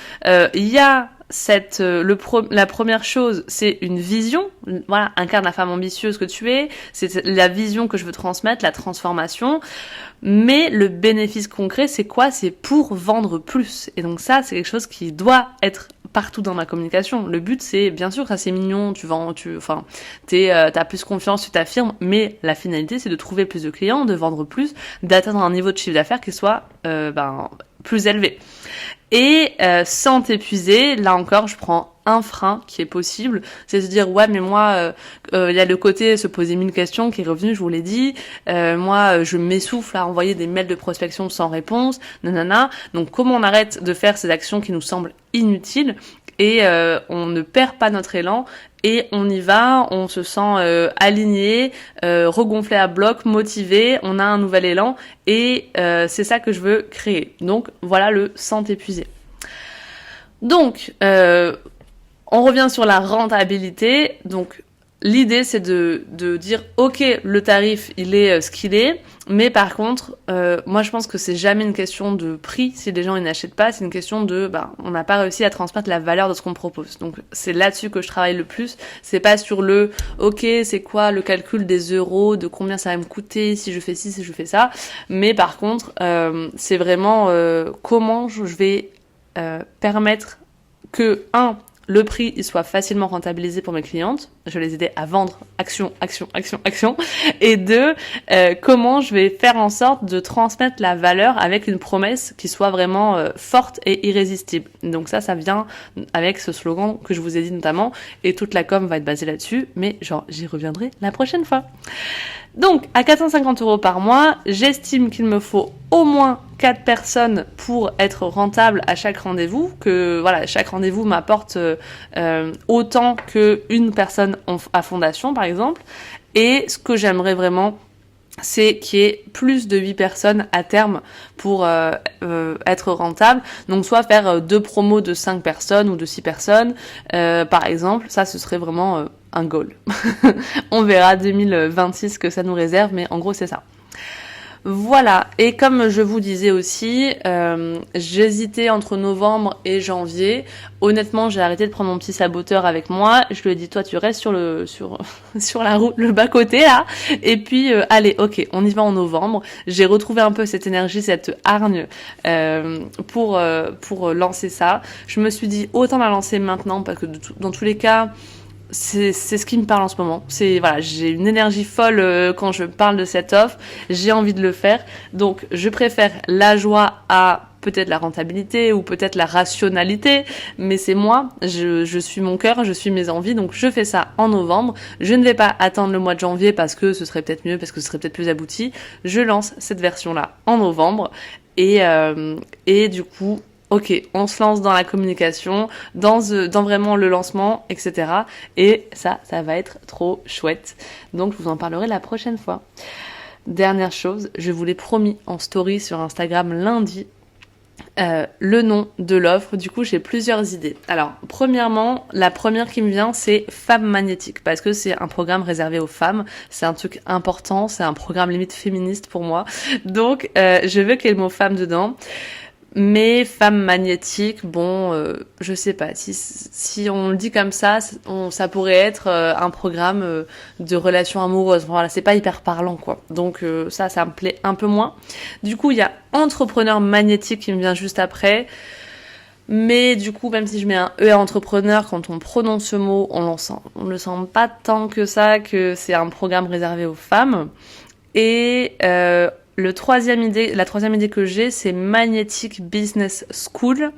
il y a la première chose, c'est une vision. Incarne la femme ambitieuse que tu es. C'est la vision que je veux transmettre, la transformation. Mais le bénéfice concret, c'est quoi? C'est pour vendre plus. Et donc ça, c'est quelque chose qui doit être partout dans ma communication. Le but, c'est, bien sûr, ça c'est mignon, t'as plus confiance, tu t'affirmes, mais la finalité, c'est de trouver plus de clients, de vendre plus, d'atteindre un niveau de chiffre d'affaires qui soit, plus élevé. Et sans t'épuiser, là encore, je prends un frein qui est possible, c'est de se dire ouais mais moi il y a le côté se poser 1000 questions qui est revenu, je vous l'ai dit, moi je m'essouffle à envoyer des mails de prospection sans réponse, nanana. Donc comment on arrête de faire ces actions qui nous semblent inutiles et on ne perd pas notre élan et on y va, on se sent aligné, regonflé à bloc, motivé, on a un nouvel élan et c'est ça que je veux créer. Donc voilà le sans t'épuiser. Donc on revient sur la rentabilité. Donc l'idée c'est de dire ok, le tarif il est ce qu'il est, mais par contre moi je pense que c'est jamais une question de prix si les gens ils n'achètent pas, c'est une question de on n'a pas réussi à transmettre la valeur de ce qu'on propose. Donc c'est là-dessus que je travaille le plus, c'est pas sur le ok c'est quoi le calcul des euros, de combien ça va me coûter si je fais ci, si je fais ça, mais par contre c'est vraiment comment je vais permettre que le prix il soit facilement rentabilisé pour mes clientes, je vais les aider à vendre action, et 2, comment je vais faire en sorte de transmettre la valeur avec une promesse qui soit vraiment forte et irrésistible. Donc ça vient avec ce slogan que je vous ai dit notamment, et toute la com va être basée là-dessus, mais j'y reviendrai la prochaine fois. Donc, à 450 € par mois, j'estime qu'il me faut au moins 4 personnes pour être rentable à chaque rendez-vous, que chaque rendez-vous m'apporte autant qu'une personne à fondation, par exemple. Et ce que j'aimerais vraiment c'est qu'il y ait plus de 8 personnes à terme pour être rentable. Donc soit faire 2 promos de 5 personnes ou de 6 personnes, par exemple. Ça, ce serait vraiment un goal. On verra 2026 ce que ça nous réserve, mais en gros, c'est ça. Voilà, et comme je vous disais aussi, j'hésitais entre novembre et janvier. Honnêtement, j'ai arrêté de prendre mon petit saboteur avec moi. Je lui ai dit, toi, tu restes sur la route, le bas-côté, là. Et puis, allez, ok, on y va en novembre. J'ai retrouvé un peu cette énergie, cette hargne pour lancer ça. Je me suis dit, autant la lancer maintenant, parce que dans tous les cas, c'est ce qui me parle en ce moment. Voilà, j'ai une énergie folle quand je parle de cette offre. J'ai envie de le faire. Donc, je préfère la joie à peut-être la rentabilité ou peut-être la rationalité, mais c'est moi. Je suis mon cœur, je suis mes envies. Donc, je fais ça en novembre. Je ne vais pas attendre le mois de janvier parce que ce serait peut-être mieux, parce que ce serait peut-être plus abouti. Je lance cette version-là en novembre et du coup, ok, on se lance dans la communication, dans vraiment le lancement, etc. Et ça va être trop chouette. Donc, je vous en parlerai la prochaine fois. Dernière chose, je vous l'ai promis en story sur Instagram lundi, le nom de l'offre. Du coup, j'ai plusieurs idées. Alors, premièrement, la première qui me vient, c'est Femmes Magnétiques, parce que c'est un programme réservé aux femmes. C'est un truc important, c'est un programme limite féministe pour moi. Donc, je veux qu'il y ait le mot femme dedans. Mais femme magnétique, bon, je sais pas. Si on le dit comme ça, ça pourrait être un programme de relation amoureuse. Voilà, c'est pas hyper parlant, quoi. Donc ça me plaît un peu moins. Du coup, il y a entrepreneur magnétique qui me vient juste après. Mais du coup, même si je mets un E à entrepreneur, quand on prononce ce mot, on le sent pas tant que ça, que c'est un programme réservé aux femmes. Et la troisième idée que j'ai, c'est Magnetic Business School,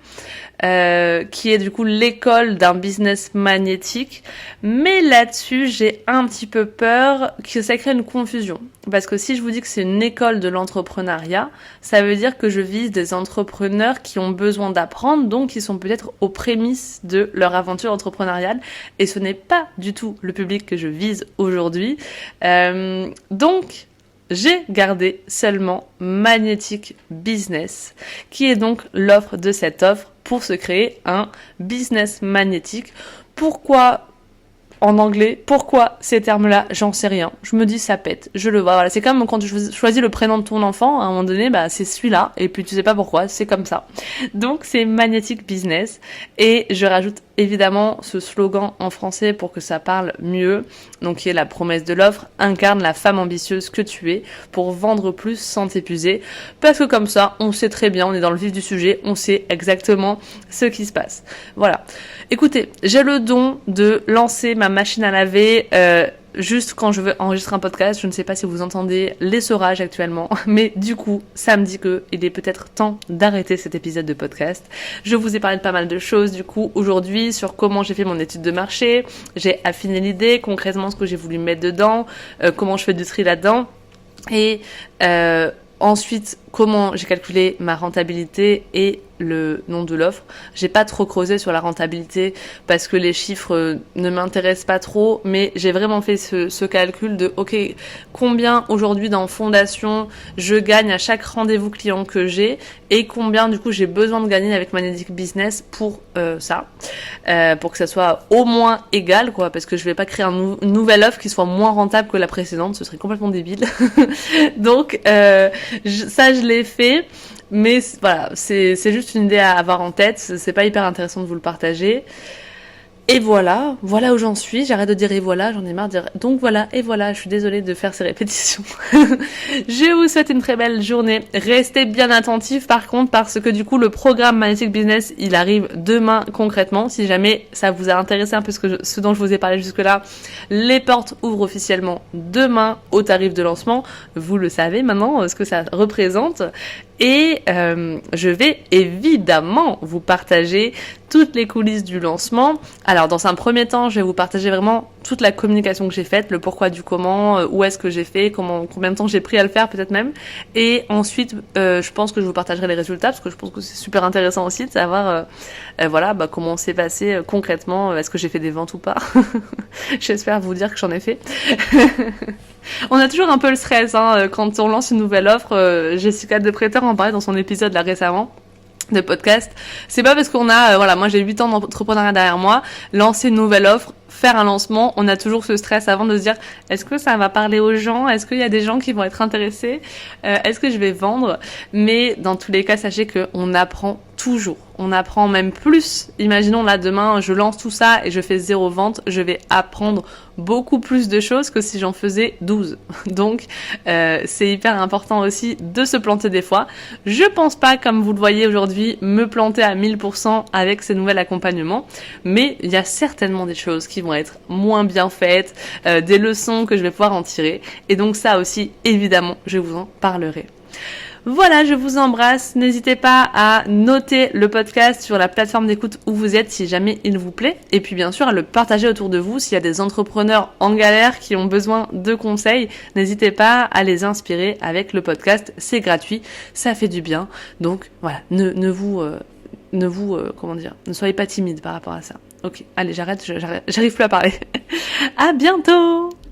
qui est du coup l'école d'un business magnétique. Mais là-dessus, j'ai un petit peu peur que ça crée une confusion. Parce que si je vous dis que c'est une école de l'entrepreneuriat, ça veut dire que je vise des entrepreneurs qui ont besoin d'apprendre, donc qui sont peut-être aux prémices de leur aventure entrepreneuriale. Et ce n'est pas du tout le public que je vise aujourd'hui. Donc, j'ai gardé seulement Magnetic Business, qui est donc l'offre de cette offre pour se créer un business magnétique. Pourquoi en anglais? Pourquoi ces termes-là? J'en sais rien. Je me dis ça pète, je le vois. Voilà, c'est comme quand tu choisis le prénom de ton enfant, à un moment donné, bah c'est celui-là, et puis tu sais pas pourquoi, c'est comme ça. Donc c'est Magnetic Business, et je rajoute évidemment ce slogan en français pour que ça parle mieux, donc qui est la promesse de l'offre: incarne la femme ambitieuse que tu es pour vendre plus sans t'épuiser, parce que comme ça, on sait très bien, on est dans le vif du sujet, on sait exactement ce qui se passe. Voilà. Écoutez, j'ai le don de lancer ma machine à laver juste quand je veux enregistrer un podcast. Je ne sais pas si vous entendez l'essorage actuellement, mais du coup, ça me dit qu'il est peut-être temps d'arrêter cet épisode de podcast. Je vous ai parlé de pas mal de choses, du coup, aujourd'hui, sur comment j'ai fait mon étude de marché. J'ai affiné l'idée, concrètement, ce que j'ai voulu mettre dedans, comment je fais du tri là-dedans. Et ensuite, comment j'ai calculé ma rentabilité et le nom de l'offre. J'ai pas trop creusé sur la rentabilité parce que les chiffres ne m'intéressent pas trop, mais j'ai vraiment fait ce calcul de ok, combien aujourd'hui dans Fondation je gagne à chaque rendez-vous client que j'ai et combien du coup j'ai besoin de gagner avec Magnetic Business pour ça, pour que ça soit au moins égal, quoi, parce que je vais pas créer une nouvelle offre qui soit moins rentable que la précédente, ce serait complètement débile. Donc ça je l'ai fait. Mais voilà, c'est juste une idée à avoir en tête, c'est pas hyper intéressant de vous le partager. Et voilà où j'en suis, j'arrête de dire et voilà, j'en ai marre de dire donc voilà, et voilà, je suis désolée de faire ces répétitions. Je vous souhaite une très belle journée, restez bien attentifs par contre, parce que du coup le programme Magnetic Business, il arrive demain concrètement, si jamais ça vous a intéressé un peu ce dont je vous ai parlé jusque là, les portes ouvrent officiellement demain au tarif de lancement, vous le savez maintenant ce que ça représente. Et je vais évidemment vous partager toutes les coulisses du lancement. Alors dans un premier temps, je vais vous partager vraiment toute la communication que j'ai faite, le pourquoi du comment, où est-ce que j'ai fait, combien de temps j'ai pris à le faire peut-être même. Et ensuite, je pense que je vous partagerai les résultats parce que je pense que c'est super intéressant aussi de savoir comment s'est passé concrètement, est-ce que j'ai fait des ventes ou pas. J'espère vous dire que j'en ai fait. On a toujours un peu le stress quand on lance une nouvelle offre. Jessica de Prêteur en parlait dans son épisode là récemment de podcast. C'est pas parce qu'on a moi j'ai 8 ans d'entrepreneuriat derrière moi, lancer une nouvelle offre, faire un lancement, on a toujours ce stress avant de se dire est-ce que ça va parler aux gens, est-ce qu'il y a des gens qui vont être intéressés, est-ce que je vais vendre. Mais dans tous les cas, sachez que on apprend toujours, on apprend même plus. Imaginons là demain je lance tout ça et je fais 0 vente, je vais apprendre beaucoup plus de choses que si j'en faisais 12. Donc c'est hyper important aussi de se planter des fois. Je pense pas, comme vous le voyez aujourd'hui, me planter à 1000% avec ces nouveaux accompagnements, mais il y a certainement des choses qui vont être moins bien faites, des leçons que je vais pouvoir en tirer, et donc ça aussi évidemment je vous en parlerai. Voilà, je vous embrasse. N'hésitez pas à noter le podcast sur la plateforme d'écoute où vous êtes si jamais il vous plaît. Et puis bien sûr à le partager autour de vous s'il y a des entrepreneurs en galère qui ont besoin de conseils. N'hésitez pas à les inspirer avec le podcast. C'est gratuit, ça fait du bien. Donc voilà, ne soyez pas timide par rapport à ça. Ok, allez, j'arrête, j'arrive plus à parler. À bientôt!